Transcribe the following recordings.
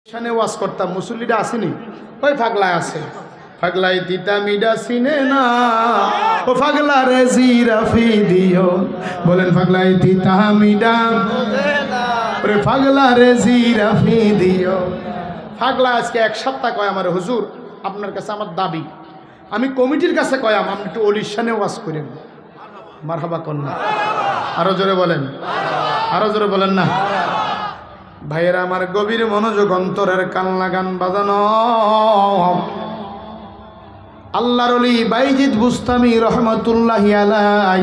শানে ওয়াজ করতাম, মুসল্লিরা আসেনি, ওই পাগলায় আছে, পাগলাই তিতা মিডা সিনে না, ও পাগলা রে জিরাফি দিও, বলেন পাগলাই তিতা মিডা, ওরে পাগলা রে জিরাফি দিও। পাগলা আজকে এক সপ্তাহ কয় আমার হুজুর আপনার কাছে আমার দাবি, আমি কমিটির কাছে কয়াম আপনি একটু অলির শানে ওয়াজ করেন। মারহাবা কন্যা, আরো জোরে বলেন, আরো জোরে বলেন না। ভাইয়েরা আমার, গভীর মনোযোগ, অন্তরের কান লাগান বাজানো। আল্লাহর ওলি বাইজিদ বুস্তামি রহমতুল্লাহি আলাই,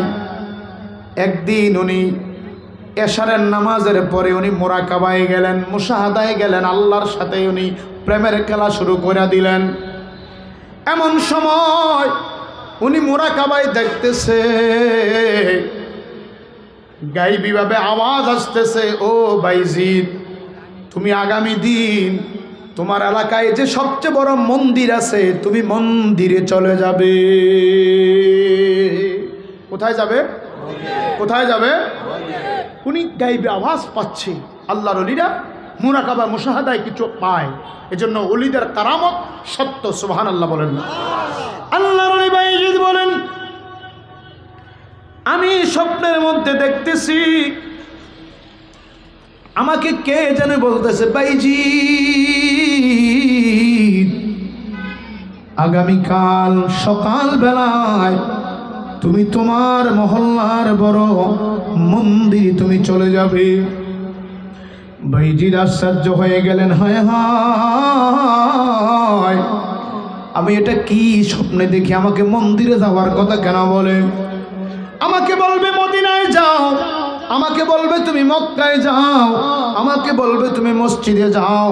একদিন উনি এশারের নামাজের পরে উনি মুরাকাবায় গেলেন, মুশাহাদায় গেলেন, আল্লাহর সাথে উনি প্রেমের খেলা শুরু করে দিলেন। এমন সময় উনি মুরাকাবায় দেখতেছে গাইবীভাবে আওয়াজ আসতেছে, ও বাইজিদ, তুমি আগামী দিন তোমার এলাকায় যে সবচেয়ে বড় মন্দির আছে, তুমি মন্দিরে চলে যাবে। কোথায় যাবে? কোথায় যাবে? উনি গাইবে আওয়াজ পাচ্ছে। আল্লাহর ওলিরা মুরাকাবা মুশাহাদায় কিছু পায়, এজন্য ওলিদের কারামত সত্য। সুবহানাল্লাহ বলেন না। আল্লাহর ওলি বাইজিদ বলেন, আমি স্বপ্নের মধ্যে দেখতেছি আমাকে কে যেন বলতেছে, বাইজিদ, আগামীকাল সকাল বেলায় তুমি তোমার মহল্লার বড় মন্দিরে তুমি চলে যাবে। বাইজিদ আশ্চর্য হয়ে গেলেন, হায় হায়, আমি এটা কি স্বপ্নে দেখি, আমাকে মন্দিরে যাওয়ার কথা কেন বলে? আমাকে বলবে মদিনায় যাও, আমাকে বলবে তুমি মক্কায় যাও, আমাকে বলবে তুমি মসজিদে যাও,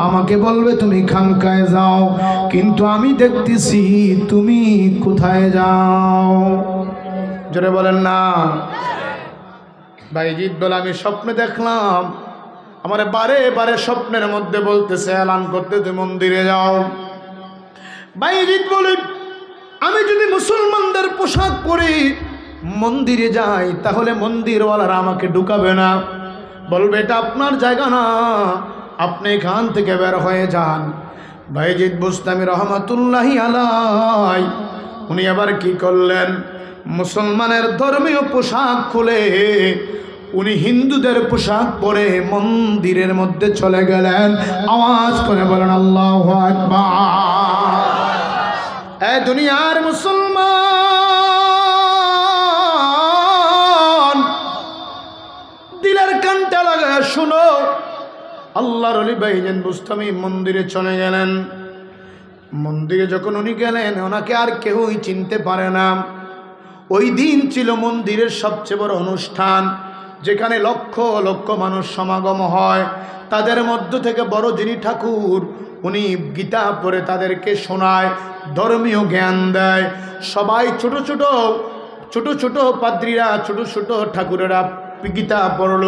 আমাকে বলবে তুমি খানকায় যাও, কিন্তু আমি দেখতেছি তুমি কোথায় যাও? জোরে বলেন না। বাইজিদ বলে, আমি স্বপ্নে দেখলাম, আমার বারে বারে স্বপ্নের মধ্যে বলতেছে, এলান করতে তুমি মন্দিরে যাও। বাইজিদ বলে, আমি যদি মুসলমানদের পোশাক পরি মন্দিরে যাই, তাহলে মন্দিরওয়ালারা আমাকে ঢুকাবে না, বলবে এটা আপনার জায়গা না, আপনি এখান থেকে বের হয়ে যান। বাইজিদ বুস্তামি রহমতুল্লাহি আলাই উনি আবার কি করলেন, মুসলমানের ধর্মীয় পোশাক খুলে উনি হিন্দুদের পোশাক পরে মন্দিরের মধ্যে চলে গেলেন। আওয়াজ করে বলেন আল্লাহু আকবার। এ দুনিয়ার মুসলমান, দিলের কানটা লাগায় শুনো, আল্লাহর ওলি বাইজিদ বুস্তামি মন্দিরে চলে গেলেন। মন্দিরে যখন উনি গেলেন, ওনাকে আর কেউই চিনতে পারে না। ওই দিন ছিল মন্দিরের সবচেয়ে বড় অনুষ্ঠান, যেখানে লক্ষ লক্ষ মানুষ সমাগম হয়। তাদের মধ্য থেকে বড় যিনি ঠাকুর, উনি গীতা পড়ে তাদেরকে শোনায়, ধর্মীয় জ্ঞান দেয়। সবাই ছোট ছোট ছোট ছোট পাদ্রীরা, ছোট ছোট ঠাকুরেরা গীতা পড়ল।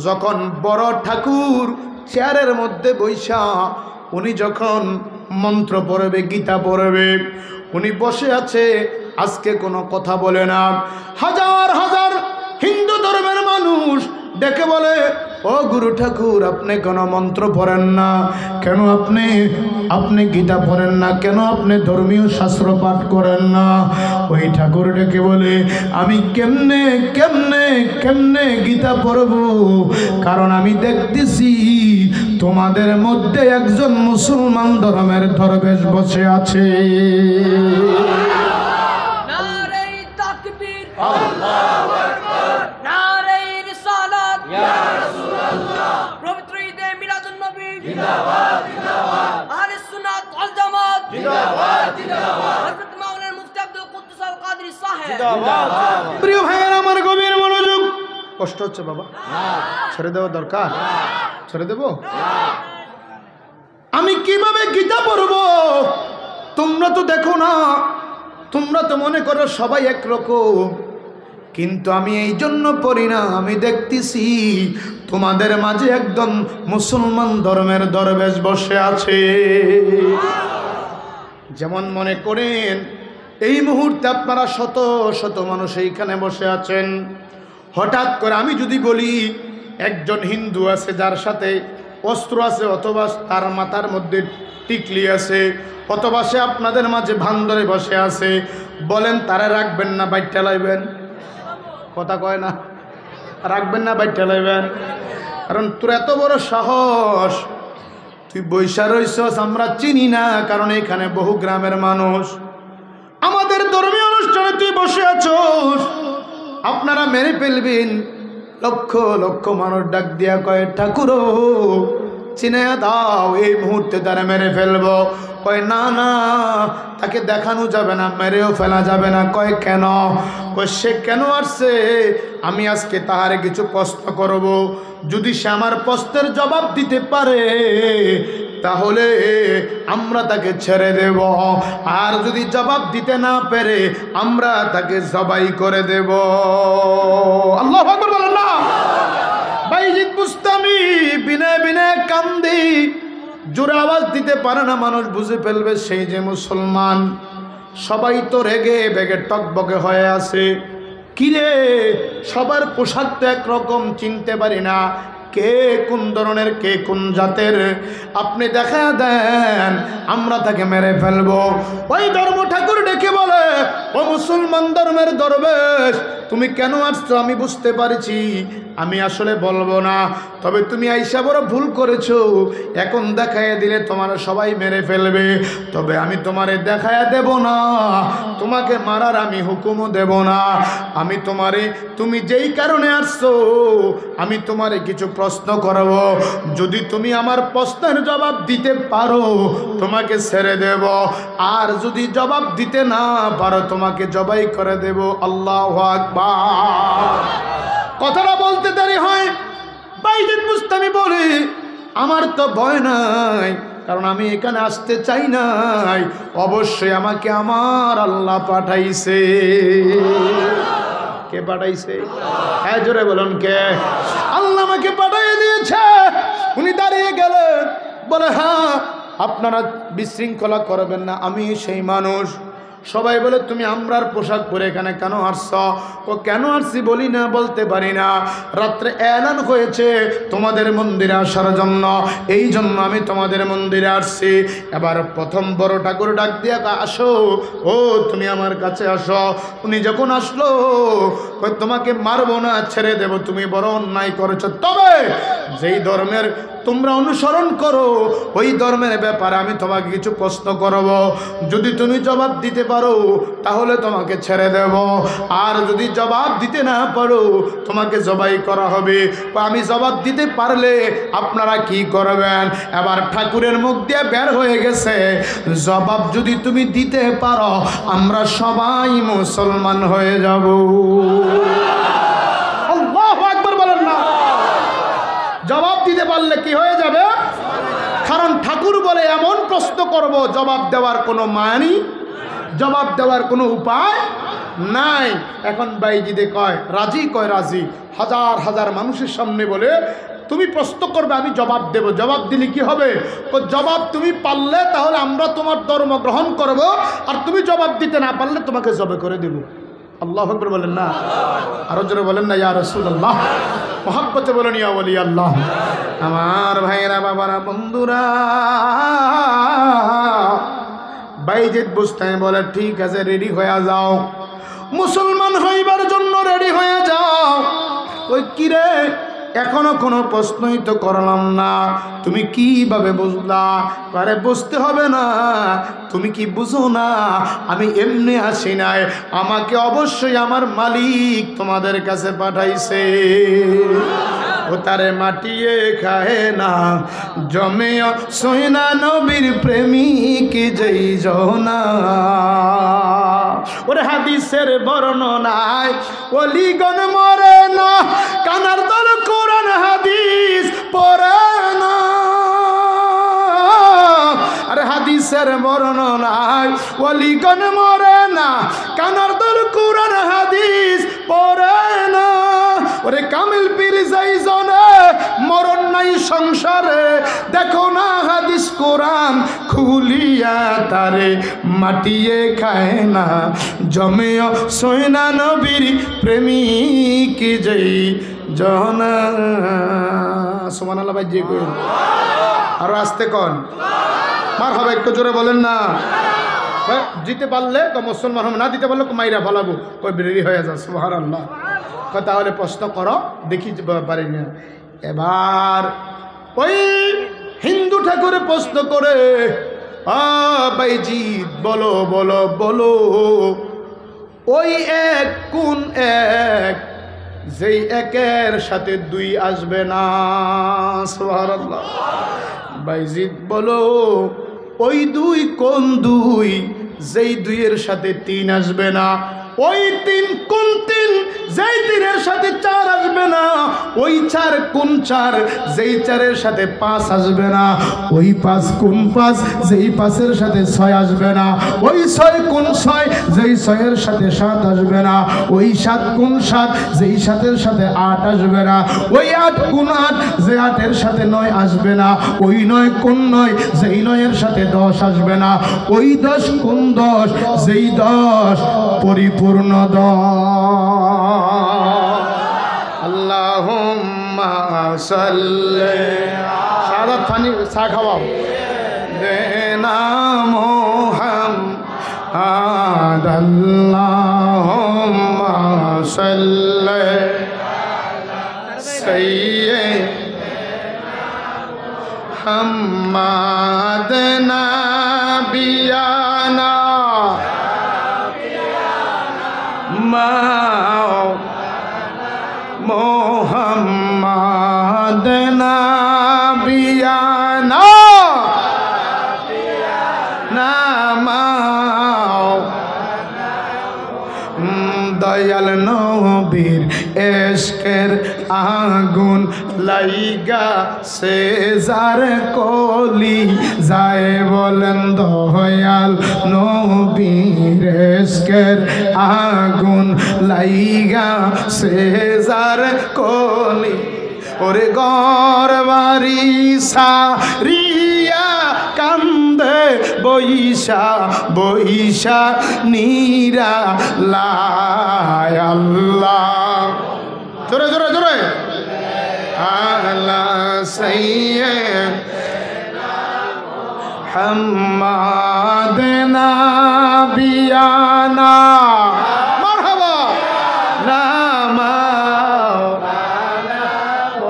যখন বড় ঠাকুর চেয়ারের মধ্যে বৈশা উনি যখন মন্ত্র পড়বে, গীতা পড়বে, উনি বসে আছে, আজকে কোনো কথা বলে না। হাজার হাজার হিন্দু ধর্মের মানুষ ডেকে বলে, ও গুরু ঠাকুর, আপনি কোনো মন্ত্র পড়েন না কেন? আপনি গীতা পড়েন না কেন? আপনি ধর্মীয় শাস্ত্র পাঠ করেন না? ওই ঠাকুর ডেকে বলে, আমি কেমনে কেমনে কেমনে গীতা পড়ব? কারণ আমি দেখতেছি তোমাদের মধ্যে একজন মুসলমান ধর্মের দরবেশ বসে আছে। আল্লাহু আকবার, নারে রিসালাত, ইয়া রাসূলুল্লাহ, পবিত্র ঈদে মিলাদুন নবী, জিন্দাবাদ জিন্দাবাদ, আহলে সুন্নাত ওয়াল জামাত, জিন্দাবাদ জিন্দাবাদ, হযরত মাওলানা মুফতি আব্দুল কুদ্দুস আল কাদরি সাহেব, জিন্দাবাদ। প্রিয় ভাইয়েরা আমার, গভীর মনোযোগ। কষ্ট হচ্ছে বাবা? ছেড়ে দেওয়া দরকার? ছেড়ে দেব? আমি কিভাবে গীতা পড়ব? তোমরা তো দেখো না, তোমরা তো মনে করো সবাই একরকম, কিন্তু আমি এই জন্য পড়ি না, আমি দেখতেছি তোমাদের মাঝে একদম মুসলমান ধর্মের দরবেশ বসে আছে। যেমন মনে করেন এই মুহূর্তে আপনারা শত শত মানুষ এইখানে বসে আছেন, হঠাৎ করে আমি যদি বলি একজন হিন্দু আছে যার সাথে অস্ত্র আছে, অথবা তার মাথার মধ্যে টিকলি আছে, অথবা সে আপনাদের মাঝে ভান ধরে বসে আছে, বলেন তারা রাখবেন না বাইটটা লাইবেন? কথা কয় না, রাখবেন না বাইটটা লাইবেন? কারণ তোর এত বড় সাহস, তুই বৈশা রইছস, আমরা চিনি না, কারণ এখানে বহু গ্রামের মানুষ। আমাদের ধর্মীয় অনুষ্ঠানে তুই বসে আছোস, আপনারা মেরে ফেলবেন। লক্ষ লক্ষ মানুষ ডাক দিয়া কয়, ঠাকুরও চিনে দাও, এই মুহূর্তে তারা মেরে ফেলবো। কয় না না, তাকে দেখানো যাবে না, মেরেও ফেলা যাবে না। কয় কেন? কয় সে কেন আসছে, আমি আজকে তাহারে কিছু প্রশ্ন করব, যদি সে আমার প্রশ্নের জবাব দিতে পারে তাহলে আমরা তাকে ছেড়ে দেব, আর যদি জবাব দিতে না পারে আমরা তাকে জবাই করে দেব। আল্লাহু আকবার বলেন না? বাইজিদ বুস্তামি বিনে বিনে কান্দি, জোরে আওয়াজ দিতে পারে না, মানুষ বুঝে ফেলবে সেই যে মুসলমান। সবাই তো রেগে বেগে টকবকে হয়ে আছে। কিরে, সবার পোশাক তো একরকম, চিনতে পারি না কে কোন ধরনের, কে কোন জাতের। আপনি দেখা দেন, আমরা তাকে মেরে ফেলবো। ওই ধর্ম ঠাকুর ডেকে বলে, ও মুসলমান ধর্মের দরবেশ, তুমি কেন আসছো আমি বুঝতে পারছি, আমি আসলে বলবো না, তবে তুমি আইসা বড় ভুল করেছো। এখন দেখাইয়া দিলে তোমার সবাই মেরে ফেলবে, তবে আমি তোমারে দেখাইয়া দেব না, তোমাকে মারার আমি হুকুমও দেব না। আমি তোমারে, তুমি যেই কারণে আসছো, আমি তোমারে কিছু প্রশ্ন করব, যদি তুমি আমার প্রশ্নের জবাব দিতে পারো তোমাকে ছেড়ে দেব, আর যদি জবাব দিতে না পারো তোমাকে জবাই করে দেব। আল্লাহু আকবার। কথাটা বলতে দেরি হয়, বাইজিদ বুস্তামি বলে, আমার তো ভয় নাই, কারণ আমি এখানে আসতে চাই নাই, অবশ্যই আমাকে আমার আল্লাহ পাঠাইছে। কে পাঠাইছে? হ্যাঁ জোরে বলুন, কে? আল্লাহ আমাকে পাঠিয়ে দিয়েছে। উনি দাঁড়িয়ে গেলেন, বলে হ্যাঁ আপনারা বিশৃঙ্খলা করবেন না, আমি সেই মানুষ। সবাই বলে, তুমি আমরার পোশাক পরে এখানে কেন আসছ? ও কেন আসছি বলি না, বলতে পারি না, রাত্রে এলান হয়েছে তোমাদের মন্দিরে আসার জন্য, এই জন্য আমি তোমাদের মন্দিরে আসছি। এবার প্রথম বড় ঠাকুর ডাক দিয়ে, আসো, ও তুমি আমার কাছে আসো। উনি যখন আসলো, তোমাকে মারবো না, ছেড়ে দেব, তুমি বড় অন্যায় করেছো, তবে যেই ধর্মের তোমরা অনুসরণ করো ওই ধর্মের ব্যাপারে আমি তোমাকে কিছু প্রশ্ন করব, যদি তুমি জবাব দিতে পারো তাহলে তোমাকে ছেড়ে দেব, আর যদি জবাব দিতে না পারো তোমাকে জবাই করা হবে। আমি জবাব দিতে পারলে আপনারা কি করবেন? এবার ঠাকুরের মুখ দিয়ে বের হয়ে গেছে, জবাব যদি তুমি দিতে পারো আমরা সবাই মুসলমান হয়ে যাব। আল্লাহু আকবার বলেন না? জবাব দিতে পারলে কি হয়ে যাবে? কারণ ঠাকুর বলে, এমন প্রশ্ন করব জবাব দেওয়ার কোনো মানি, জবাব দেওয়ার কোনো উপায় নাই। এখন বাইজিদে কয় রাজি, কয় রাজি। হাজার হাজার মানুষের সামনে বলে, তুমি প্রশ্ন করবে আমি জবাব দেব, জবাব দিলে কি হবে? ও জবাব তুমি পারলে তাহলে আমরা তোমার ধর্ম গ্রহণ করব, আর তুমি জবাব দিতে না পারলে তোমাকে জবে করে দেব। আল্লাহু আকবার বলেন না? আরো জোরে বলেন না, ইয়া রাসূলুল্লাহ। মহব্বতে বলেন ইয়া ওলি আল্লাহ। আমার ভাইরা, বাবারা, বন্ধুরা, বাইজিদ বুস্তামি বলে, ঠিক আছে, রেডি হয়ে যাও, মুসলমান হইবার জন্য রেডি হয়ে যাও। ওই কিরে, এখনো কোনো প্রশ্নই তো করলাম না, তুমি কিভাবে বুঝলা? আরে বুঝতে হবে না, তুমি কি বুঝো না আমি এমনি আসি নাই, আমাকে অবশ্যই আমার মালিক তোমাদের কাছে পাঠাইছে। ও তারে মাটিয়ে খায় না, জমে সৈনা নবীর প্রেমিক যেই জনা। ওরে হাদিসের বর্ণনায় ওলিগণ মরে না, কানার দল কোরআন হাদিস পড়ে না। আরে হাদিসের বর্ণনায় ওলিগণ মরে না, কানার দল কোরআন হাদিস পড়ে না। ওরে কামিল পীর যাই জনে, মরণ নাই সংসারে, দেখো না হাদিস কোরআন খুলিয়া তারে মাটিয়ে খায় না, জমেও সৈনা নবীর প্রেমিক যেই জনা সুবহানাল্লাহ ভাই জি কই আর আস্তে কোন মারহাবা একটু জোরে বলেন না জিতে পারলে তো মুসলমান হবে না দিতে পারলে মাইরা ফেলাবো কই বেরি হয়ে যা সুবহানাল্লাহ তাহলে প্রশ্ন করো দেখি পারি না এবার ওই হিন্দু ঠাকুরে প্রশ্ন করে বাইজিৎ বলো বলো বলো ওই এক কোন এক যেই একের সাথে দুই আসবে না সুবহানাল্লাহ বাইজিৎ বলো ওই দুই কোন দুই যেই দুইয়ের সাথে তিন আসবে না ওই তিন কোন তিন যেই তিনের সাথে চার আসবে না ওই চার কোন চার যেই চারের সাথে পাঁচ আসবে না ওই পাঁচ কোন পাঁচ যেই পাঁচের সাথে ছয় আসবে না ওই ছয় কোন ছয় যেই ছয়ের সাথে সাত আসবে না ওই সাত কোন সাত যেই সাতের সাথে আট আসবে না ওই আট কোন আট যে আটের সাথে নয় আসবে না ওই নয় কোন নয় যেই নয়ের সাথে দশ আসবে না ওই দশ কোন দশ যেই দশ পরিপূর্ণ আল্লাহুম্মা সাল্লি সাদা পানি চা খাওয়াও দেনা মুহাম্মদ আল্লাহুম্মা সাল্লি সাইয়্যিদিনা মুহাম্মদ নাবিয়ানা মোহাম্মদ নাবিয়ানা নামাও দয়াল নবীর এশকের আগুন লাইগা সে যার কলি যায় বলেন দয়াল নবীর এশকের আগুন লাইগা সে যার কলি ওরে গর বাড়ি সারিয়া কান্দে বইসা বইসা নীরা লাই আল্লাহ জোরে জোরে জোরে আল্লাহ সাইয়্যিদিনা মুহাম্মদ নাবিয়ানা মারহাবা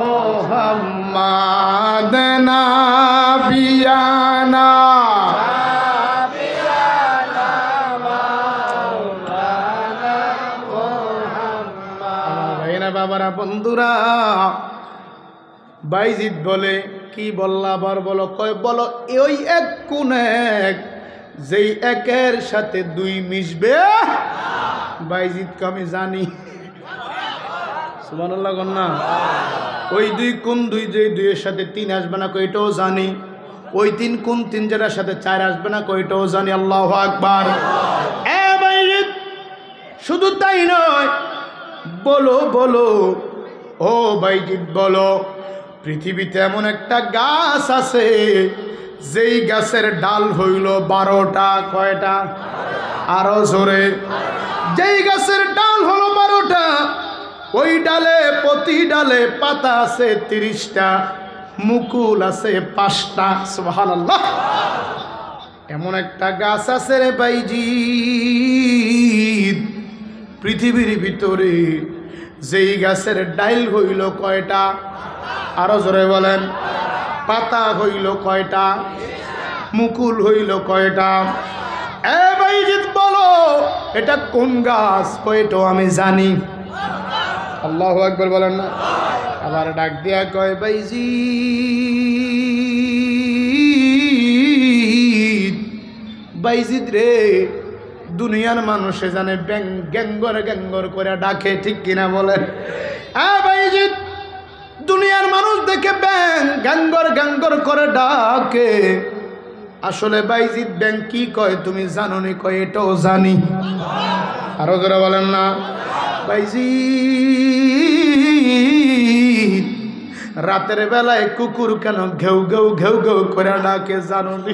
মুহাম্মদ নাবিয়ানা বাবারা বন্ধুরা বাইজিৎ বলে কি বললা আবার বলো কয় বলো ওই এক কোন এক যেই একের সাথে দুই মিশবে বাইজিৎকে আমি জানি সুবহানাল্লাহ না ওই দুই কোন দুই যেই দুইয়ের সাথে তিন আসবে না কয়টাও জানি ওই তিন কোন তিন যেটার সাথে চার আসবে না কয়টাও জানি আল্লাহু আকবার এ বাইজিৎ শুধু তাই নয় বলো বলো ও বাইজিৎ বলো পৃথিবীতে এমন একটা গাছ আছে যেই গাছের ডাল হইল 12টা কয়টা আরো জোরে যেই গাছের ডাল হলো 12টা ওই ডালে প্রতি ডালে পাতা আছে 30টা মুকুল আছে 5টা সুবহানাল্লাহ এমন একটা গাছ আছে রে বাইজিৎ পৃথিবীর ভিতরে যেই গাছের ডাইল হইল কয়টা আরো জোরে বলেন পাতা হইল কয়টা মুকুল হইল কয়টা এ বাইজিৎ বলো এটা কোন গাছ কয়টা আমি জানি আল্লাহু আকবার বলেন না আবার ডাক দিয়া কয় বাইজিৎ বাইজিৎ রে দুনিয়ার মানুষে জানে গ্যাঙ্গর গ্যাঙ্গর করে ডাকে ঠিক কিনা বলেন বাইজিৎ দুনিয়ার মানুষ দেখে গ্যাঙ্গর গ্যাঙ্গর করে ডাকে আসলে বাইজিৎ ব্যাং কি কয় তুমি জানো নি কয় এটাও জানি আরো জোরে বলেন না বাইজিৎ রাতের বেলায় কুকুর কেন ঘেউ ঘেউ ঘেউ ঘেউ করে ডাকে জানো নি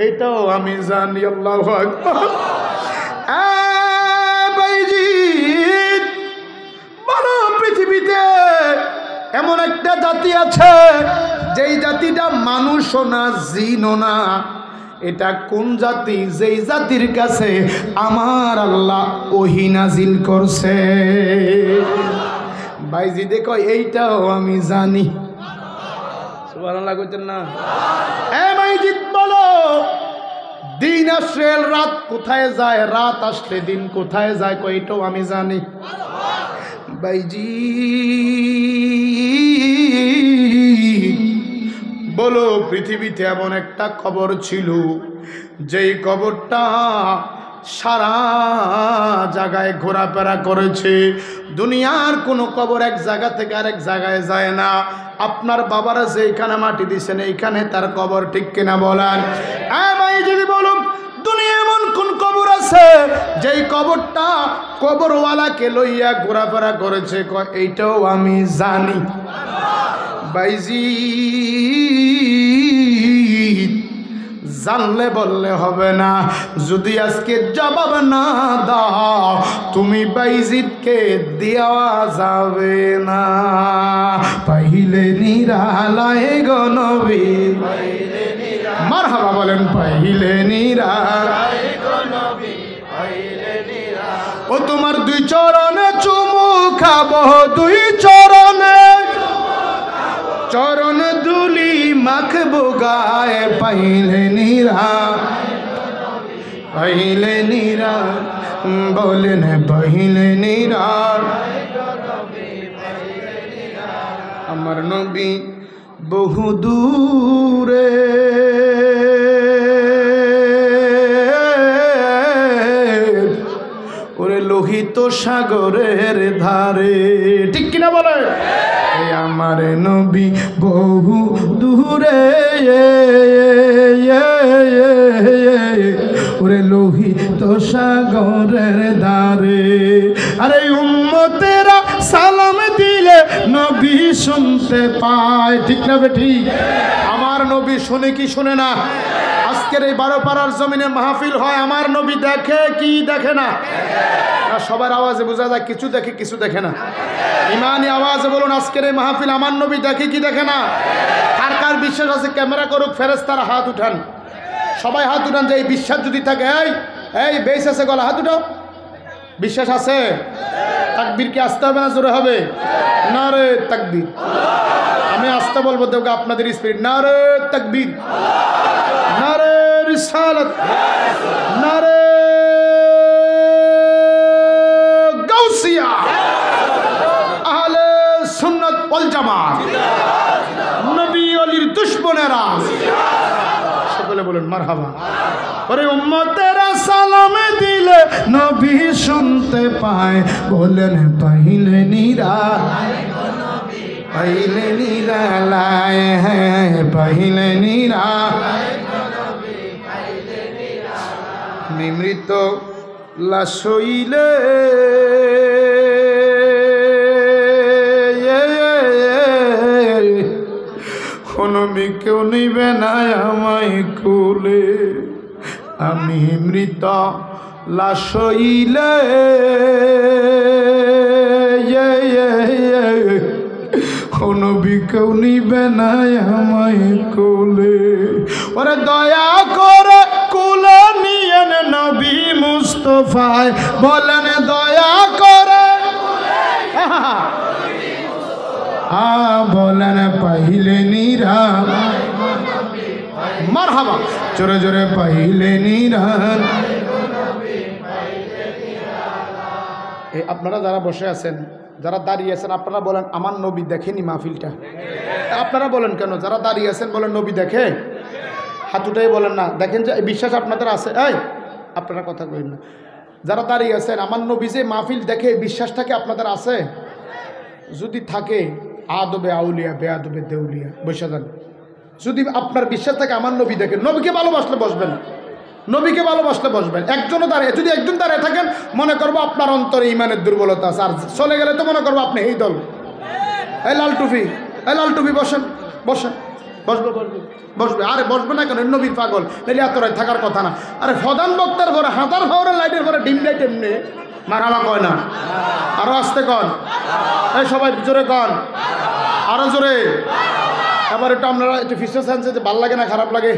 এটাও আমি জানি আল্লাহু আকবার বাইজিৎ বলো পৃথিবীতে একটা জাতি আছে যেই জাতিটা মানুষও না জিনও না। এটা কোন জাতি? যেই জাতির কাছে আমার আল্লাহ ওহী নাজিল করছে। ভাইজি দেখো এইটাও আমি জানি। সুবহানাল্লাহ কইতেন না? এ মাইজিদ বলো, দিন আসলে রাত কোথায় যায়, রাত আসলে দিন কোথায় যায়, কইটাও আমি জানি। ভাইজি বলো, পৃথিবীতে এমন একটা কবর ছিল যেই কবরটা সারা জায়গায় ঘোরাফেরা করেছে। দুনিয়ার কোনো কবর এক জায়গা থেকে আরেক জায়গায় যায় না। আপনার বাবারা যেখানে মাটি দিয়েছেন এইখানে তার কবর, ঠিক কিনা বলেন? ভাই যদি বলুন, দুনিয়া এমন কোন কবর আছে যেই কবরটা কবরওয়ালাকে লইয়া ঘোরাফেরা করেছে? এইটাও আমি জানি। ভাইজি জানলে বললে হবে না, যদি আজকে জবাব না দাও তুমি বাইজিদকে দেওয়া যাবে না। পাইলে নিরালায় গো নবী, মারহাবা বলেন, পাইলে নিরালায় গো নবী, ও তোমার দুই চরণে চুমু খাবো, দুই চরণে চরণ দুলি মাখবো গায়ে। পাইলে নিরা, পাইলে নিরা বলেন, পাইলে নিরা আমার নবী বহু দূরে, ওরে লোহিত সাগরের ধারে, ঠিক কিনা বলে? আমার নবী বহু দূরে, ওরে লোহিত সাগরের ধারে। আরে উম্মতেরা সালাম দিলে নবী শুনতে পায়, ঠিক না বেঠি? আমার নবী শুনে কি শুনে না? আজকের এই 12 পাড়ার জমিনে মাহফিল হয়, আমার নবী দেখে কি দেখে না? সবার আওয়াজে বোঝা যায় কিছু দেখে কিছু দেখে না। ইমানি আওয়াজে বলুন, আজকের এই মাহফিল আমার নবী দেখে কি দেখে না? কার কার বিশ্বাস আছে? ক্যামেরা করুক, ফেরেশতারা হাত উঠান, সবাই হাত উঠান। যে এই বিশ্বাস যদি থাকে, এই বেশ আছে গলা, হাত উঠাও। বিশ্বাস আছে? তাকবীর কি আসতে হবে না জোরে হবে? নারে তাকবীর। আমি আসতে বলবো, দেখো আপনাদের স্পিরিট। নারে তাকবীর, নারে রিসালাত, নারে গাউসিয়া, আহলে সুন্নাত ওয়াল জামাত, নবী ওয়ালির দুশমনেরা, সকলে বলুন মারহাবা। ওরে উম্মতেরা সালাম দিলে নবী শুনতে পায়, বলেন পাইলে নিরা, পাইলে নিরা লায়, হ্যাঁ পাইলে নিরা। মৃত লাশ হইলে নবী কেউ নিবে না আমায় কুলে। আমি মৃত লাশ হইলে নবী কেউ নিবে না আমায় কুলে। ওরে দয়া করে কুলে নিয়েন নবী মুস্তফায়, বলেন দয়া করে, বলেন পাইলে নিরা, মারহাবা জোরে জোরে পাইলে নিরা। আপনারা যারা বসে আছেন, যারা দাঁড়িয়ে আছেন, আপনারা বলেন আমার নবী দেখেনি মাহফিলটা? আপনারা বলেন কেন? যারা দাঁড়িয়ে আছেন বলেন নবী দেখে? হাত উঠাই বলেন না, দেখেন যে বিশ্বাস আপনাদের আছে? আপনারা কথা কইন না। যারা দাঁড়িয়ে আছেন, আমার নবী যে মাহফিল দেখে বিশ্বাসটাকে আপনাদের আছে? যদি থাকে, আদবে আউলিয়া বেআদবে দেউলিয়া, বসে যান। যদি আপনার বিশ্বাস থাকে আমার নবী দেখেন, নবীকে ভালোবাসলে বসবেন, নবীকে ভালোবাসলে বসবেন। একজনও দাঁড়িয়ে, যদি একজন দাঁড়িয়ে থাকেন মনে করবো আপনার অন্তরে ইমানের দুর্বলতা আছে, আর চলে গেলে তো মনে করবো আপনি এই দল। এই লাল টুপি, এই লাল টুপি বসেন, বসেন, বসবে বসবে বসবে। আরে বসবে না কেন? নবীর পাগল, নাহলে এত রায় থাকার কথা না। আরে প্রধান বক্তার ঘরে হাতার ঘরে লাইটের ঘরে ডিম লাইট এমনি মারামা কয় না? আরো আসতে কন, এই সবাই জোরে কন। আরো জোরে। এবার একটু আপনারা একটু ফিসে সেন্সে যে ভাল লাগে না খারাপ লাগে?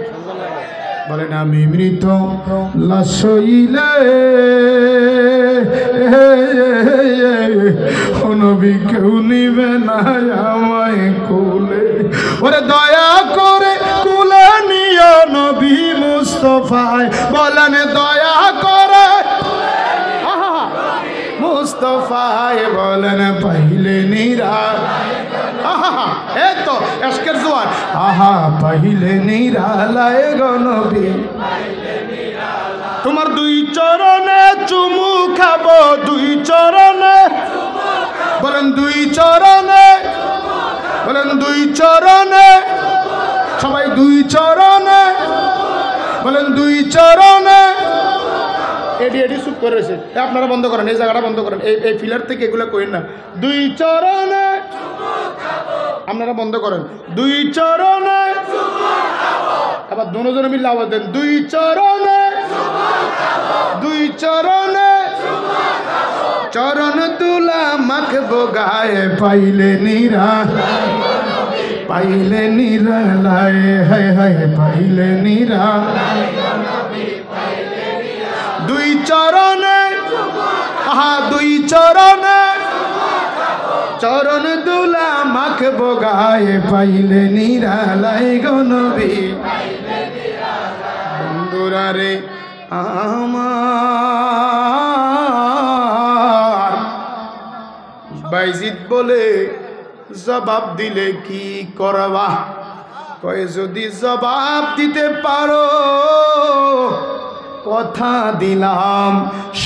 বলেন আমি মৃত লাশ হইলে নবী কেউ নিবে না আমায় কোলে, ওরে দয়া করে কোলে নিও নবী মুস্তাফায়, বলেন দয়া করে মুস্তাফায়, বলেন পাইলে নিরা এই তো এশকের জোয়ার, আহা পাইলে নিরালায় গো নবী, তোমার দুই চরণে চুমু খাবো, দুই চরণে বলেন দুই চরণে, বলেন দুই চরণে, সবাই দুই চরণে বলেন দুই চরণে। এডি এডি চুপ করে রয়েছে, আপনারা বন্ধ করেন, এই জায়গাটা বন্ধ করেন, এই ফিলার থেকে এগুলো করেন না। দুই চরণে আপনারা বন্ধ করেন, দুই চরণে, আবার দুজনে মিলে আওয়াজ দেন, দুই চরণে, দুই চরণে, চরণ তুলা মাখবো গায়ে, পাইলে নিরা, পাইলে নিরালায়, হায় হায় পাইলে নিরা, দুই চরণে, আহা দুই চরণে, চরণ দুলা মাখবো গায়ে, পাইলে নিরালায় গো নবী। বন্ধুরা রে আমার, বাইজিদ বলে জবাব দিলে কি করবা, কয় যদি জবাব দিতে পারো কথা দিলাম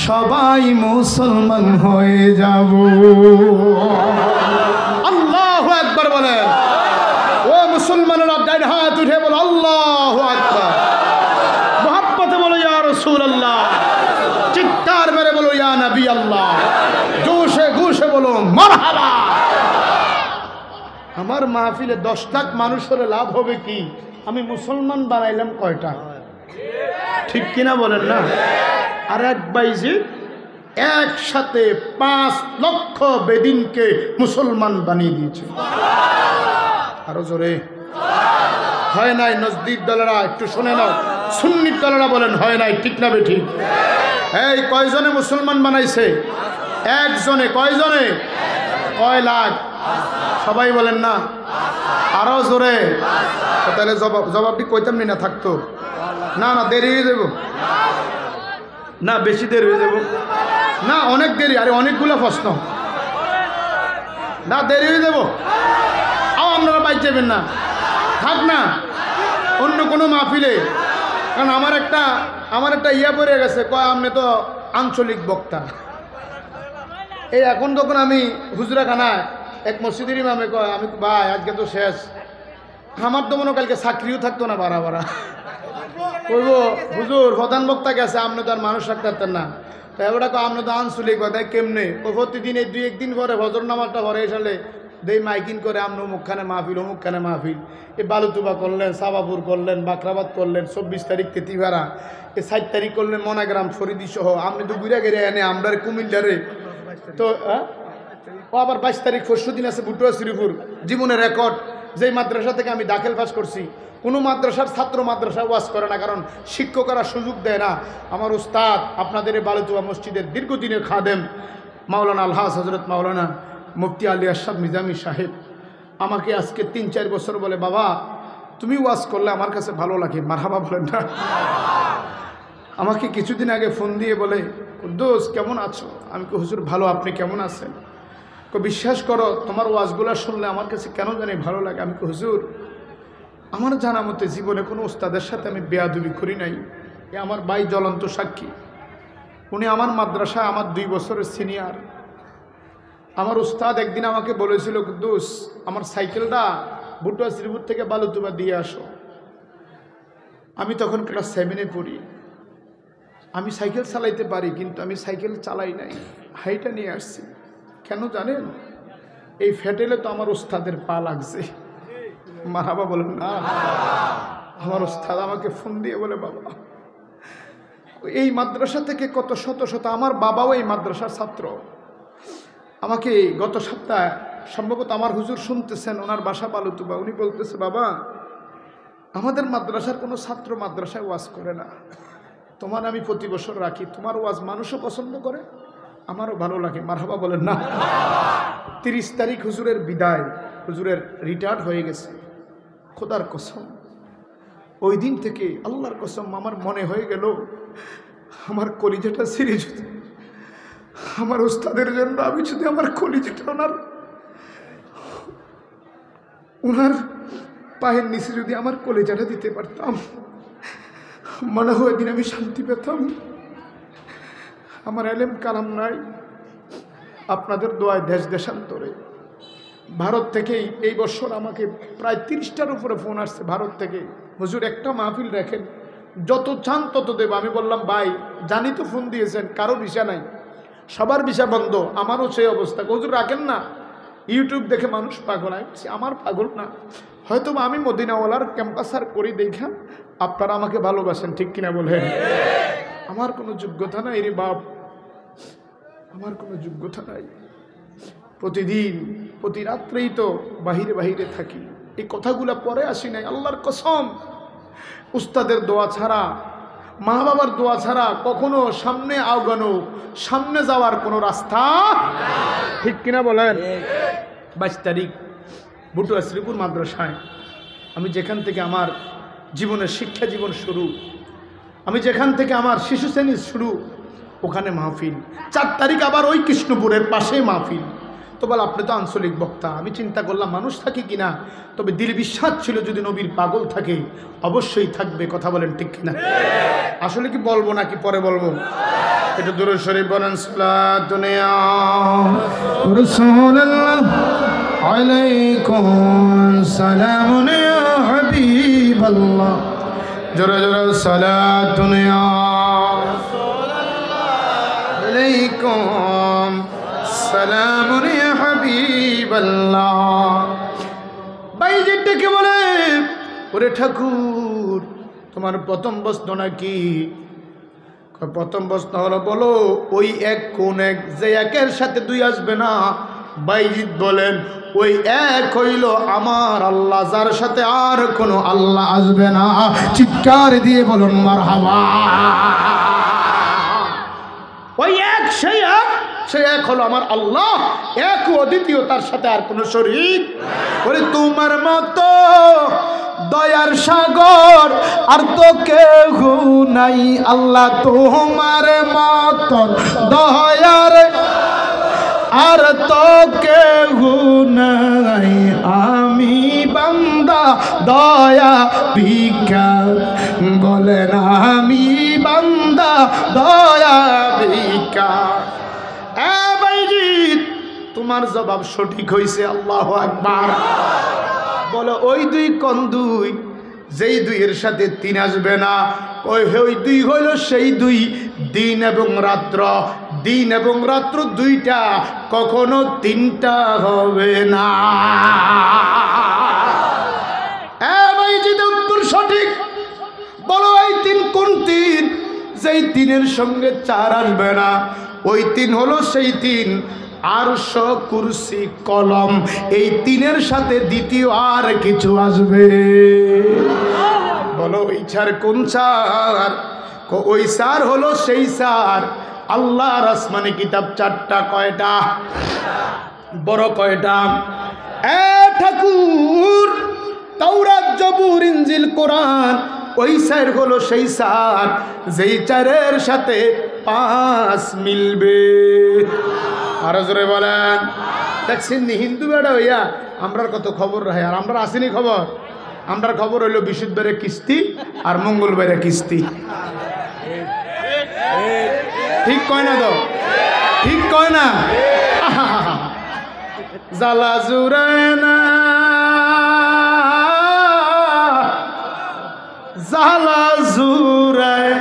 সবাই মুসলমান হয়ে যাব। আল্লাহু আকবার বলেন, ও মুসলমানেরা ডান হাত উঠে বলো আল্লাহু আকবার, মুহাব্বতে বলো ইয়া রাসূলুল্লাহ, চিৎকার মেরে বলো ইয়া নবী আল্লাহ, জোশে ঘোষে বলো মারহাবা। আমার মাহফিলে 10 লাখ মানুষ হলে লাভ হবে কি? আমি মুসলমান বানাইলাম কয়টা? ঠিক কিনা বলেন না? আর এক বাইজি একসাথে 5 লক্ষ বেদিনকে মুসলমান বানিয়ে দিয়েছে। আরো জোরে হয় নাই? নজদিক দলেরা একটু শুনে নাও, সুন্নির দলেরা বলেন হয় নাই, ঠিক না বেঠিক? এই কয়জনে মুসলমান বানাইছে? একজনে। কয়জনে? কয় লাখ? সবাই বলেন না, আরো জোরে। তাহলে জবাবটি কইতাম না থাকতো না, না দেরি হয়ে যাব না, বেশি দেরি হয়ে যাব না, অনেক দেরি, আরে অনেকগুলো প্রশ্ন না, দেরি হয়ে যাব। আপনারা বাইক যাবেন না, থাক না অন্য কোনো মাহফিলে, কারণ আমার একটা ইয়া পড়ে গেছে, কয় আপনি তো আঞ্চলিক বক্তা। এই এখন যখন আমি হুজরাখানায় এক মসজিদের ইমামে কয়, আমি ভাই আজকে তো শেষ, আমার তো মনে কালকে চাকরিও থাকতো না, বাড়া বাড়া কইব হুজুর প্রধান বক্তা গেছে, আপনি তো আর মানুষ রাখতেন না। তো এবার আপনি তো আঞ্চলিক কথায় কেমনে? ও প্রতিদিন এই 2-1 দিন পরে ফজর নামাজটা পরে এসালে দেই মাইকিং করে আপনি অমুকখানে মাহফিল, অমুকখানে মাহফিল, এই বালুতুবা করলেন, সাবাপুর করলেন, বাকরাবাদ করলেন, 24 তারিখ তেতিভাড়া, এই 7 তারিখ করলেন মনাগ্রাম ফরিদি সহ, আপনি তো ঘুরে গেড়ে এনে আমরা কুমিল্লারে। তো ও আবার 22 তারিখ পরশুদিন আছে বুটুয়া শ্রীপুর, জীবনের রেকর্ড, যেই মাদ্রাসা থেকে আমি দাখিল পাস করছি। কোনো মাদ্রাসার ছাত্র মাদ্রাসা ওয়াজ করে না, কারণ শিক্ষকরা সুযোগ দেয় না। আমার উস্তাদ আপনাদের এই বালুতুয়া মসজিদের দীর্ঘদিনের খাদেম মাওলানা আলহাজ হজরত মাওলানা মুফতি আলী আশরাফ নিজামী সাহেব আমাকে আজকে 3-4 বছর বলে, বাবা তুমি ওয়াজ করলে আমার কাছে ভালো লাগে, মারহাবা বলেন না। আমাকে কিছুদিন আগে ফোন দিয়ে বলে, কুদ্দুস কেমন আছো? আমি কই হুজুর ভালো, আপনি কেমন আছেন? বিশ্বাস করো তোমার ওয়াজগুলা শুনলে আমার কাছে কেন জানি ভালো লাগে। আমি কই হুজুর আমার জানা মতে জীবনে কোনো উস্তাদের সাথে আমি বেয়াদবি করি নাই, এ আমার ভাই জ্বলন্ত সাক্ষী। উনি আমার মাদ্রাসায় আমার 2 বছরের সিনিয়র। আমার উস্তাদ একদিন আমাকে বলেছিল, কুদ্দুস আমার সাইকেলটা বুটুয়া শ্রীপুর থেকে বালুতুবা দিয়ে আসো। আমি তখন ক্লাস 7-এ পড়ি। আমি সাইকেল চালাইতে পারি, কিন্তু আমি সাইকেল চালাই নাই, হাইটা নিয়ে আসছি। কেন জানেন? এই ফেটেলে তো আমার উস্তাদের পা লাগছে। মারহাবা বলেন না। আমার উস্তাদ আমাকে ফোন দিয়ে বলে, বাবা এই মাদ্রাসা থেকে কত শত শত, আমার বাবাও এই মাদ্রাসার ছাত্র, আমাকে গত সপ্তাহে সম্ভবত আমার হুজুর শুনতেছেন, ওনার বাসা বালুতুবা। উনি বলতেছে, বাবা আমাদের মাদ্রাসার কোনো ছাত্র মাদ্রাসায় ওয়াজ করে না, তোমার আমি প্রতি বছর রাখি, তোমার ওয়াজ মানুষও পছন্দ করে, আমারও ভালো লাগে। মারহাবা বলেন না। 30 তারিখ হুজুরের বিদায়, হুজুরের রিটায়ার্ড হয়ে গেছে। খোদার কসম ওই দিন থেকে আল্লাহর কসম আমার মনে হয়ে গেল আমার কলিজাটা ছিঁড়ে যেতে, আমার উস্তাদের জন্য আমি যদি আমার কলিজাটা ওনার পায়ের নিচে যদি আমার কলিজাটা দিতে পারতাম, মনে হয় দিন আমি শান্তি পেতাম। আমার এলেম কালাম নাই, আপনাদের দোয়ায় দেশ দেশান্তরে। ভারত থেকেই এই বছর আমাকে প্রায় 30টার উপরে ফোন আসছে ভারত থেকে, হুজুর একটা মাহফিল রাখেন, যত চান তত দেব। আমি বললাম ভাই জানি তো ফোন দিয়েছেন, কারো ভিসা নাই, সবার ভিসা বন্ধ, আমারও সেই অবস্থা, হুজুর রাখেন না। ইউটিউব দেখে মানুষ পাগল, আমার পাগল না, হয়তো আমি মদিনাওয়ালার ক্যাম্পাসার করি দেখা আপনারা আমাকে ভালোবাসেন, ঠিক কিনা বলেন? আমার কোনো যোগ্যতা নাই রে বাপ, আমার কোনো যোগ্যতা নাই। প্রতিদিন প্রতি রাত্রেই তো বাহিরে বাহিরে থাকি, এই কথাগুলো পরে আসি নাই। আল্লাহর কসম উস্তাদের দোয়া ছাড়া, মা বাবার দোয়া ছাড়া কখনো সামনে আগানো, সামনে যাওয়ার কোনো রাস্তা, ঠিক কিনা বলেন? 22 তারিখ বুটুয়া শ্রীপুর মাদ্রাসায়, আমি যেখান থেকে আমার জীবনের শিক্ষা জীবন শুরু, আমি যেখান থেকে আমার শিশু শ্রেণী শুরু, ওখানে মাহফিল। 4 তারিখ আবার ওই কৃষ্ণপুরের পাশেই মাহফিল। তো বল আপনি তো আঞ্চলিক বক্তা, আমি চিন্তা করলাম মানুষ থাকে কিনা, তবে দিল বিশ্বাস ছিল যদি নবীর পাগল থাকে অবশ্যই থাকবে। কথা বলেন ঠিক কিনা? আসলে কি বলবো নাকি পরে বলবো? এটা দুরূদ শরীফ বলেন, সাল্লাতু রাসূলুল্লাহ আলাইকুম সালামুন ইয়া হাবিবাল্লাহ, জোরে জোরে সালাতু ইয়া রাসূলুল্লাহ আলাইকুম সালামুন ইয়া হাবিবাল্লাহ। বাইজিটাকে বলে, ওরে ঠাকুর তোমার প্রথম প্রশ্ন নাকি? প্রথম প্রশ্ন হলো বলো ওই এক কোন এক, যে একের সাথে 2 আসবে না। বাইজিৎ বলেন ওই এক হইল আমার আল্লাহ, যার সাথে আর কোনো আল্লাহ আসবে না। চিৎকার দিয়ে বলুন মারহাবা। ওই এক, সেই এক, সেই এক হলো আমার আল্লাহ, এক ও দ্বিতীয়, তার সাথে আর কোনো শরীক। বলে তোমার মতো দয়ার সাগর আর তো কেউ নাই আল্লাহ, তোমার মতো দয়ার আর তো কেউ নাই, আমি বান্দা দয়া ভিক্ষা বলেন, আমি বান্দা দয়া ভিক্ষা। তোমার জবাব সঠিক হয়েছে, আল্লাহু আকবার। বলো ওই 2 কোন 2? যেই 2 এর সাথে 3 আসবে না, ওই 2 হইল সেই 2 দিন এবং রাত্র, দিন এবং রাত্র 2টা, কখনো 3টা হবে না। উত্তর সঠিক। বলো ওই 3 কোন 3? যেই 3-এর সঙ্গে 4 আসবে না, ওই 3 হলো সেই 3 আরশ, কুরসি, কলম, এই 3-এর সাথে দ্বিতীয় আর কিছু আসবে। বলো ওই 4 কোন 4? ওই 4 হলো সেই 4 আল্লাহর আসমানে কিতাব 4টা। কয়টা? বড় কয়টা? ঠাকুর তাওরাত, জবুর, ইনজিল, কোরআন, ওই 4 হলো সেই 4 যেই 4-এর সাথে 5 মিলবে। আরো জোরে বলেন। দেখছেন হিন্দু বেড়া হইয়া আমরার কত খবর রাখে, আর আমরা আসেনি খবর। আমরার খবর হইল বৃহস্পতিবারে কিস্তি আর মঙ্গলবারে কিস্তি। ঠিক কয় না তো? ঠিক কয় না? জ্বালা জুড়ায় না, জ্বালা জুড়ায়,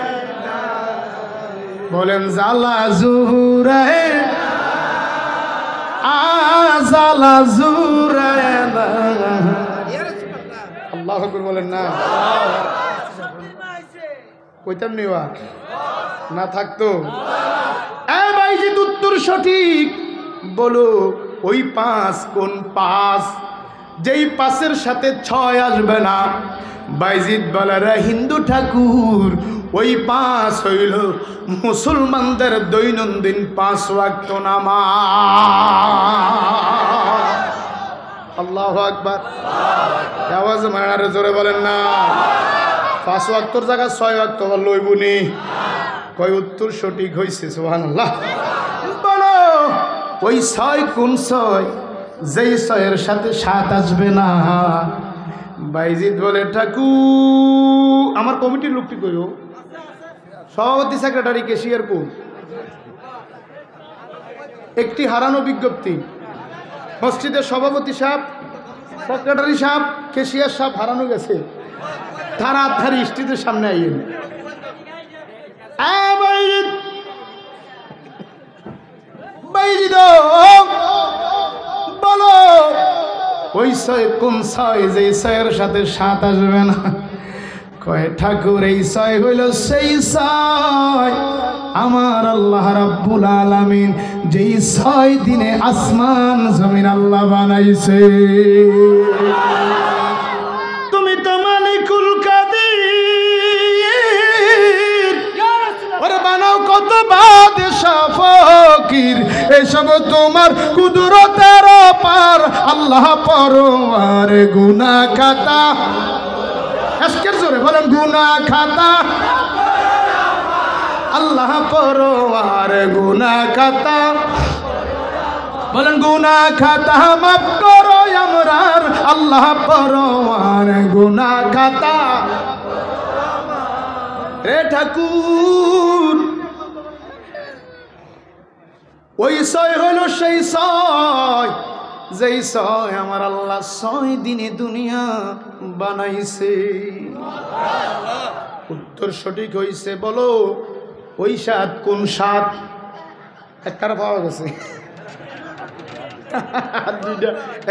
বলেন জ্বালা জুড়ায়, জ্বালা জুড়ায় না। আল্লাহু আকবার বলেন না। কইতাম নিবা না থাকতো। বাইজিৎ উত্তর সঠিক। বলো ওই 5 কোন 5, যেই 5-এর সাথে 6 আসবে না। বাইজিদ বলে রে হিন্দু ঠাকুর, ওই 5 হইল মুসলমানদের দৈনন্দিন 5 ওয়াক্ত নামাজ। আল্লাহু আকবার। আওয়াজ মারার জোরে বলেন না। 5 ওয়াক্তর জায়গায় 6 ওয়াক্ত লইবুনি। কয় উত্তর সঠিক হয়েছে, সুবহানাল্লাহ। বলো ওই 6 কোন 6, যেই 6-এর সাথে 7 আসবে না। বাইজিদ বলে ঠাকুর, আমার কমিটির লোকটি কইও, সভাপতি সেক্রেটারি কেশিয়ার কো, একটি হারানো বিজ্ঞপ্তি, মসজিদের সভাপতি সাহেব, সেক্রেটারি সাহেব, কেশিয়ার সাহেব হারানো গেছে, তাড়াতাড়ি স্টেজের সামনে আইয়েন। বলো ওই 6 কোন 6, যে 6-এর সাথে 7 আসবে না। কয় ঠাকুর এই 6 হইল সেই 6 আমার আল্লাহ রাব্বুল আলামিন যেই 6 দিনে আসমান জমিন আল্লাহ বানাইছে। তুমি তো মালিকুল কাদির, ওরে বানাও কত বাদশা ফকির, এসব তোমার কুদরতের পার। আল্লাহ পরওয়ার গুনাহ খাতা, আজকের জোরে বলেন গুনাহ খাতা। আল্লাহ পরওয়ার গুনাহ খাতা, বলেন গুনাহ খাতা মাফ করো আমরার। আল্লাহ পরওয়ার গুনাহ খাতা। রে ঠাকুর ওই 6 হলো সেই 6, যেই 6 আমার আল্লাহ 6 দিনে দুনিয়া বানাইছে। উত্তর সঠিক হইছে। বলো ওই 7 কোন 7? একটার পাওয়া গেছে,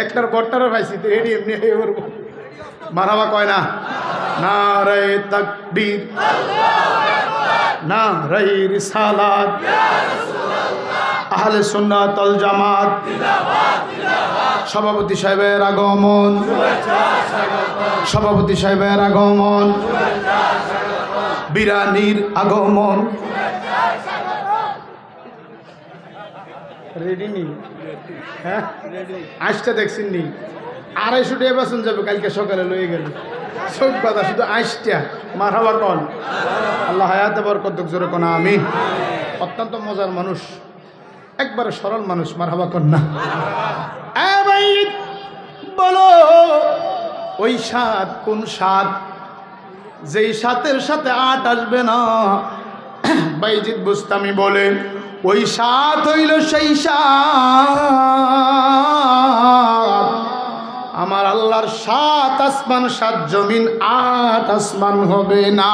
একটার বট্টারও পাইছি তো এটি এমনি মারহাবা কয় না। নারে তাকবীর, নারে রিসালাত, আহলে সুন্নাত ওয়াল জামাত। সভাপতি সাহেবের আগমন, সভাপতি সাহেবের আগমন, বিরানির আগমন। রেডি নি? হ্যাঁ আইসটা দেখছেন নি? 250 টাকা বেতন যাবে কালকে সকালে লয়ে গেল। সব কথা শুধু আইসটা। মারহাবা কন। আল্লাহ হায়াতে বরকত দেখ, জোরে কোন আমিন। অত্যন্ত মজার মানুষ, একবারে সরল মানুষ। মারহাবা কন না। বলো ওই 7 কোন 7, যেই 7-এর সাথে 8 আসবে না। বাইজিদ বুস্তামি বলে ওই 7 হইল সেই 7 আমার আল্লাহর 7 আসমান 7 জমিন 8 আসমান হবে না।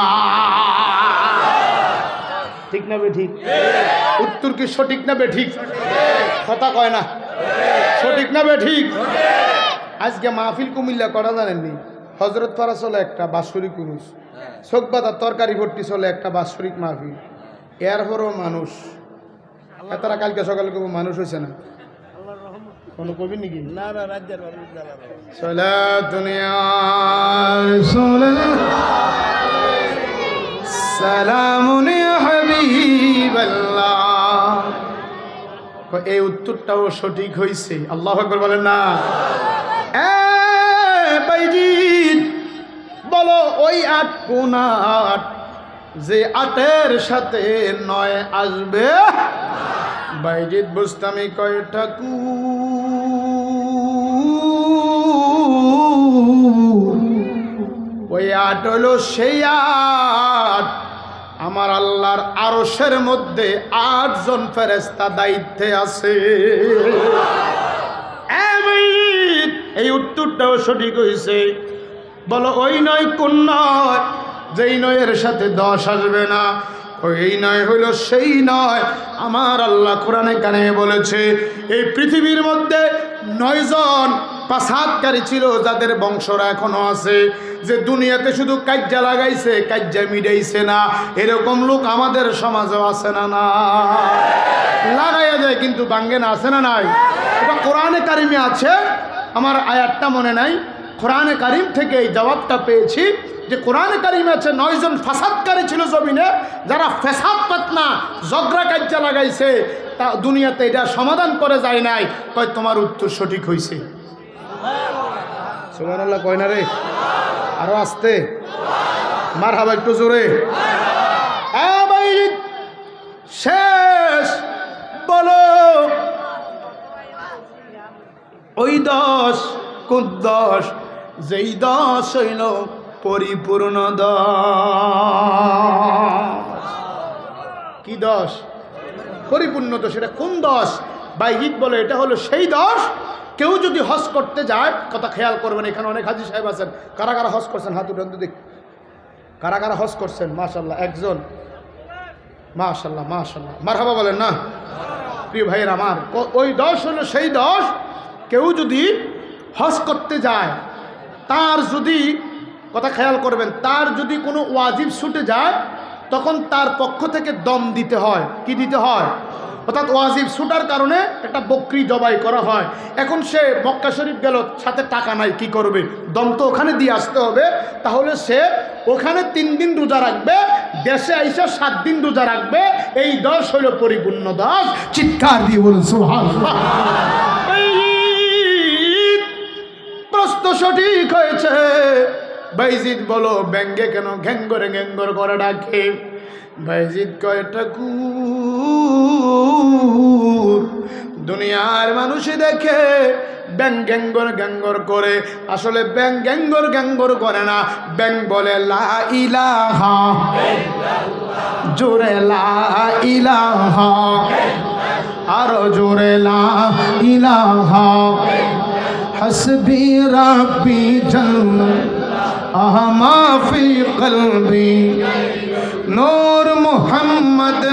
ঠিক না বে ঠিক? উত্তর কি সঠিক না বে ঠিক? কথা কয় না, সঠিক না বে ঠিক? আজকে মাহফিল কুমিল্লা করা জানেননি? হজরত পাড়া চলে একটা বাৎসরিক উরুস, শোকবাতার তরকারি ভর্তি চলে একটা বাৎসরিক মাহফিল। এরপরও মানুষ, তারা কালকে সকালে কেউ মানুষ হয়েছে না কোনো কবি নাকি? না না, রাজ্যের সালামুন ইয়া হাবিবাল্লাহ। এই উত্তরটাও সঠিক হয়েছে। আল্লাহু আকবার বলেন না। বাইজিদ বলো ওই 8 কোন 8, যে 8-এর সাথে 9 আসবে। বাইজিদ বুস্তামি কয় ঠাকুর ওই 8 হলো সেই 8 আমার আল্লাহর আরশের মধ্যে 8 জন ফেরেশতা দায়িত্বে আছে। এই উত্তরটাও সঠিক হয়েছে। বলো ওই 9 কোন 9, যেই 9-এর সাথে 10 আসবে না। ওই 9 হইল সেই 9 আমার আল্লাহ কোরআনে কানে বলেছে এই পৃথিবীর মধ্যে 9 জন ফাসাদকারী ছিল, যাদের বংশরা এখনো আছে, যে দুনিয়াতে শুধু কাজ্জা লাগাইছে, কাজ্জা মিটাইছে না, এরকম লোক আমাদের সমাজেও আছে না? না, লাগাইয়া যায় কিন্তু ভাঙ্গে না, আছে না নাই? এটা কোরআনে কারিমে আছে, আমার আয়াতটা মনে নাই, কোরআনে কারিম থেকে এই জবাবটা পেয়েছি যে কোরআনে কারিমে আছে 9 জন ফাসাদকারী ছিল জমিনে, যারা ফাসাদ পাতনা ঝগড়া কাজ্জা লাগাইছে, তা দুনিয়াতে এটা সমাধান করে যায় নাই। কয় তোমার উত্তর সঠিক হয়েছে। সুবহানাল্লাহ কয় না রে? আরো আসতে মারহাবা, একটু জোরে। ভাই শেষ বলো, ওই 10 কোন 10? যেই 10 হইল পরিপূর্ণ 10। কি 10? পরিপূর্ণ 10। সেটা কোন 10? বাইজিদ বলে এটা হলো সেই 10। কেউ যদি হজ করতে যায়, কথা খেয়াল করবেন, এখানে অনেক হাজি সাহেব আছেন, কারা কারা হজ করছেন হাত উঠান তো দেখি, কারা কারা হজ করছেন? মাশাআল্লাহ, একজন, মাশাআল্লাহ মাশাআল্লাহ, মারহাবা বলেন না প্রিয় ভাইয়ের আমার। ওই 10 হলো সেই 10। কেউ যদি হজ করতে যায়, তার যদি, কথা খেয়াল করবেন, তার যদি কোনো ওয়াজিব ছুটে যায়, তখন তার পক্ষ থেকে দম দিতে হয়। কি দিতে হয়? অর্থাৎ ওয়াজিব ছুটার কারণে একটা বকরি জবাই করা হয়। এখন সে মক্কা শরীফ গেল, সাথে টাকা নাই, কি করবে? দম তো ওখানে দিয়ে আসতে হবে। তাহলে সে ওখানে 3 দিন রোজা রাখবে, দেশে আইসা 7 দিন রোজা রাখবে। এই 10 হইল পরিপূর্ণ 10। চিৎকার দিয়ে বলুন সুবহানাল্লাহ। প্রশ্ন সঠিক হয়েছে। বাইজিদ বলো, ব্যঙ্গে কেন ঘ্যাঙ্গরে ঘ্যাঙ্গর করে ডাকে? বাইজিদ কয়, ঠাকুর, দুনিয়ার মানুষই দেখে ব্যাং গ্যাঙ্গর গ্যাঙ্গর করে, আসলে ব্যাং গ্যাঙ্গর গ্যাঙ্গর করে না। ব্যাং বলে লা ইলাহা ইল্লাল্লাহ, জোরে লা ইলাহা, আরো জোরে লা ইলাহা, হাসবি রাব্বি জাল্লাল্লাহ মা ফি কলবি, নূর মুহাম্মদ,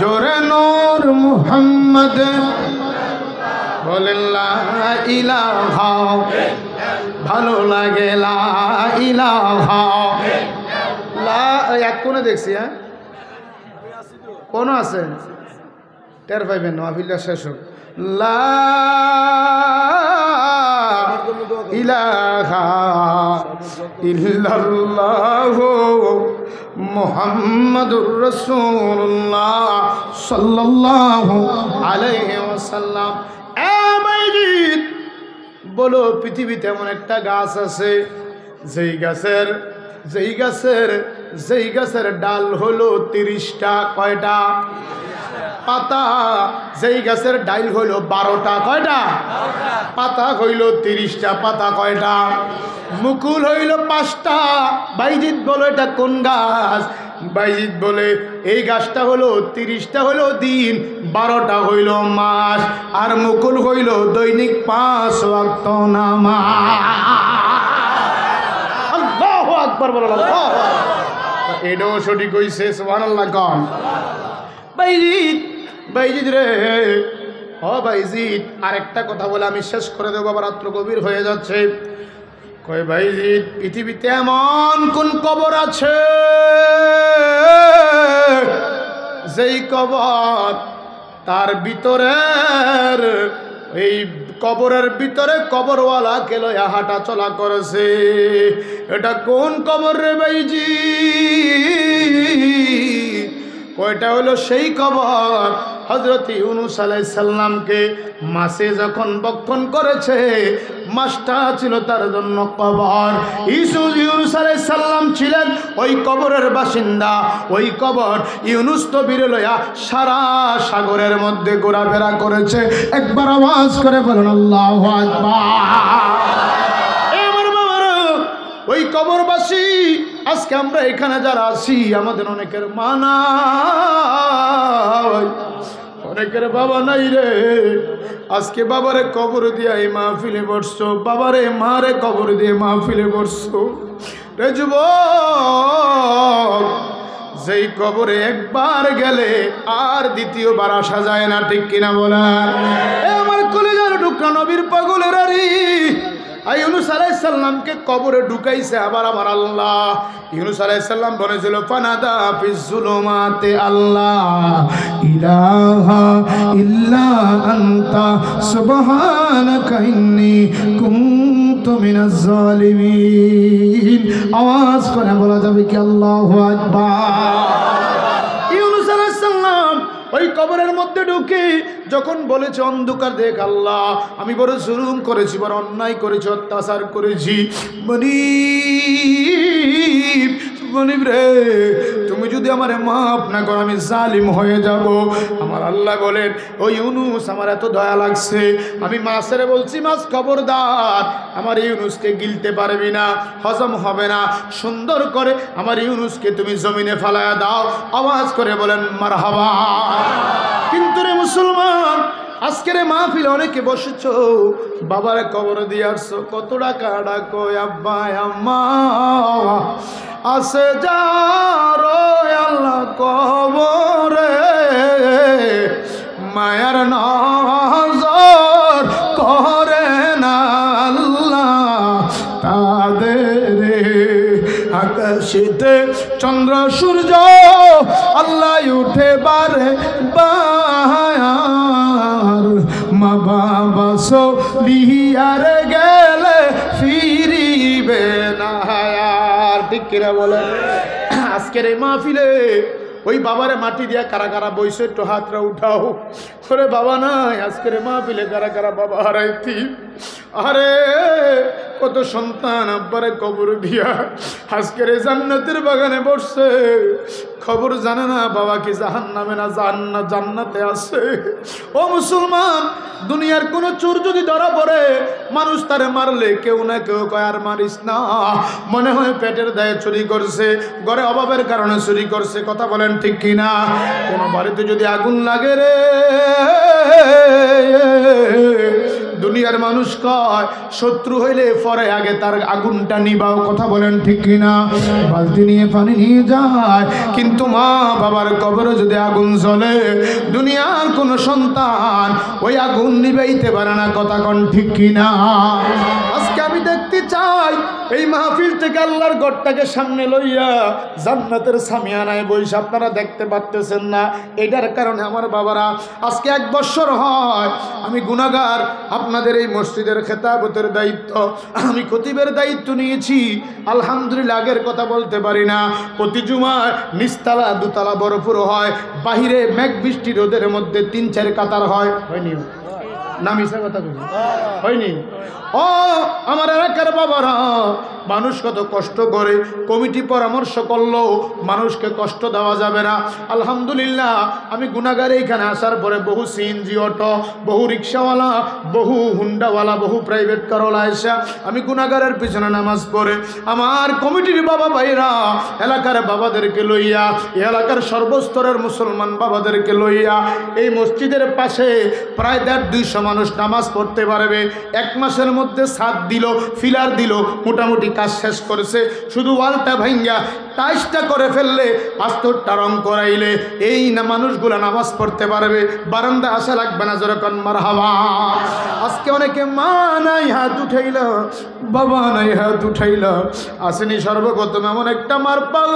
জোরে নূর মুহাম্মদ, বলে লা ইলাহা, ভালো লাগে লা ইলাহা। লা এক কোনে দেখছি, হ্যাঁ কোন আছে? টের পাইবেন মাহফিলটা শেষ হোক। লা ইলাহা ইল্লাল্লাহু মুহাম্মাদুর রাসূলুল্লাহ সাল্লাল্লাহু আলাইহি ওয়াসাল্লাম। বাইজিদ বলো, পৃথিবীতে এমন একটা গাছ আছে, যেই গাছের ডাল হলো 30টা। কয়টা? পাতা। যেই গাছের ডাইল হইল 12টা। কয়টা? পাতা হইল 30টা। পাতা কয়টা? মুকুল হইল 5টা। বাইজিদ বলো, এটা কোন গাছ? বাইজিদ বলে, এই গাছটা হলো 30টা হলো দিন, 12টা হইল মাস, আর মুকুল হইল দৈনিক 5 ওয়াক্ত নামাজ। আল্লাহু আকবার বলো, আল্লাহু আকবার। এটাও সঠিক হইছে, সুবহানাল্লাহ কোন। বাইজিদ রে, ও বাইজিদ, আরেকটা কথা বলে আমি শেষ করে দেবো, আবার রাত্র গভীর হয়ে যাচ্ছে। কয় বাইজিদ, পৃথিবীতে এমন কোন কবর আছে যেই কবর, তার ভিতরের, এই কবরের ভিতরে কবরওয়ালাকে লইয়া হাঁটা চলা করেছে? এটা কোন কবর রে বাইজিদ? কয়টা হলো সেই কবর, হযরত ইউনূস আলাইহিস সালামকে মাছে যখন ভক্ষণ করেছে, মাছটা ছিল তার জন্য কবর। ইউনূস আলাইহিস সালাম ছিলেন ওই কবরের বাসিন্দা। ওই কবর ইউনূস নবীরে লইয়া সারা সাগরের মধ্যে ঘোরাফেরা করেছে। একবার আওয়াজ করে বলেন আল্লাহু আকবার। ওই কবরবাসী, আজকে আমরা এখানে যারা আছি, আমাদের অনেকের মা নাই, অনেকের বাবা নাই রে। আজকে বাবারে কবর দিয়ে এই মাহফিলে বসছো, বাবারে মারে কবর দিয়ে মাহফিলে বসছো রে যুবক। যেই কবরে একবার গেলে আর দ্বিতীয়বার আসা যায় না, ঠিক কিনা বলেন? আমার কলেজের টুকরা টুকরা নবীর পাগলের আরি ইউনূস আলাইহিস সালামকে কবরে ঢুকাইছে আবার আমার আল্লাহ। ইউনূস আলাইহিস সালাম বলেছিল ফানাদা ফিজ যুলুমাতি আল্লাহ ইলাহা ইল্লা আনতা সুবহানাকা ইন্নী কুনতু মিনাজ জালিমিন। আওয়াজ করে বলা যাবে কি আল্লাহু আকবার। ইউনূস আলাইহিস সালাম ওই কবরের মধ্যে ঢুকে যখন বলেছে অন্ধকার দেখ আল্লাহ আমি বড় জুলুম করেছি, বড় অন্যায় করেছি, অত্যাচার করেছি, মনিব রে তুমি যদি আমারে মাফ না করো আমি জালিম হয়ে যাব। আমার আল্লাহ বলেন ও ইউনূস আমার এত দয়া লাগছে, আমি মাছের বলছি মাছ খবরদার আমার ইউনূসকে গিলতে পারবি না, হজম হবে না, সুন্দর করে আমার ইউনূসকে তুমি জমিনে ফালায়া দাও। আওয়াজ করে বলেন মারহাবা। কিন্তু রে মুসলমান আজকের মাহফিলে অনেকে বসেছো বাবার কবর দিয়ে আসছো, কত টাকা ডাকো আব্বা আম্মা আসে যারো আল্লাহ কবরে মায়ার নজর করে না আল্লাহ তাদের। আকাশেতে চন্দ্র সূর্য আল্লাহ উঠে বারে বার, মা বাবা সলিয়ার গেলে ফিরিবে না। ঠিক কিনা বলে? আজকের এই মাহফিলে ওই বাবারে মাটি দিয়া কারা কারা বইছে একটু হাতরা উঠাও। ওরে বাবা নাই আজকের মাহফিলে কারা কারা বাবা হারাইতি। আরে কত সন্তান আব্বারে কবর দিয়া আজকের জান্নাতের বাগানে বসছে, খবর জানে না বাবা কি জাহান্নামে না জান্নাতে আছে। ও মুসলমান দুনিয়ার কোন চোর যদি ধরা পড়ে মানুষ তারে মারলে কেউ না কেউ কয় আর মারিস না, মনে হয় পেটের দায়ে চুরি করছে, ঘরে অভাবের কারণে চুরি করছে। কথা বলেন ঠিক কিনা? কোন বাড়িতে যদি আগুন লাগে রে দুনিয়ার মানুষ কয় শত্রু হইলে পরে আগে তার আগুনটা নিবাও। কথা বলেন ঠিক কিনা? বালতি নিয়ে পানি নিয়ে যায়, কিন্তু মা বাবার কবরে যদি আগুন জ্বলে দুনিয়ার কোন সন্তান ওই আগুন নিবাইতে পারে না। কথা কোন ঠিক কিনা? আজকে আমি দেখতে চাই এই মাহফিল থেকে আল্লাহর ঘরটাকে সামনে লইয়া জান্নাতের সামিয়ানায় বইসা আপনারা দেখতে পারতেছেন না। এটার কারণে আমার বাবারা আজকে 1 বছর হয় আমি গুনাহগার, আপনাদের এই মসজিদের খেতাবতের দায়িত্ব আমি খতিবের দায়িত্ব নিয়েছি। আলহামদুলিল্লাহ আগের কথা বলতে পারি না, প্রতি জুমায় নিচতলা দুতলা বরফুর হয়, বাহিরে মেঘ বৃষ্টি রোদের মধ্যে 3-4 কাতার হয়। হয়নি না মিশা কথা বলি? হয়নি? ও আমার এলাকার বাবারা মানুষ কত কষ্ট করে, কমিটি পরামর্শ করলো মানুষকে কষ্ট দেওয়া যাবে না। আলহামদুলিল্লাহ আমি গুনাহগার এইখানে আসার পরে বহু সিএনজি অটো, বহু রিক্সাওয়ালা, বহু হুন্ডাওয়ালা, বহু প্রাইভেট কারওয়ালা এসে আমি গুনাহগারের পিছনে নামাজ পড়ে আমার কমিটির বাবা ভাইরা এলাকার বাবাদেরকে লইয়া, এলাকার সর্বস্তরের মুসলমান বাবাদেরকে লইয়া এই মসজিদের পাশে প্রায় 150-200 মানুষ নামাজ পড়তে পারবে। 1 মাসের মধ্যে ছাদ দিল, ফিলার দিল, মোটামুটি কাজ শেষ করেছে। শুধু ওয়ালটা ভাঙ্গা টাইসটা করে ফেললে, আস্তরটা রং করাইলে এই না মানুষগুলা নামাজ পড়তে পারবে, বারান্দা আসা লাগবে না। যেরকম মারহাবা। আজকে অনেকে মা নাই হাত উঠাইলা, বাবা নাই হাত উঠাইলা, আসেনি সর্বপ্রথম এমন একটা মার পাল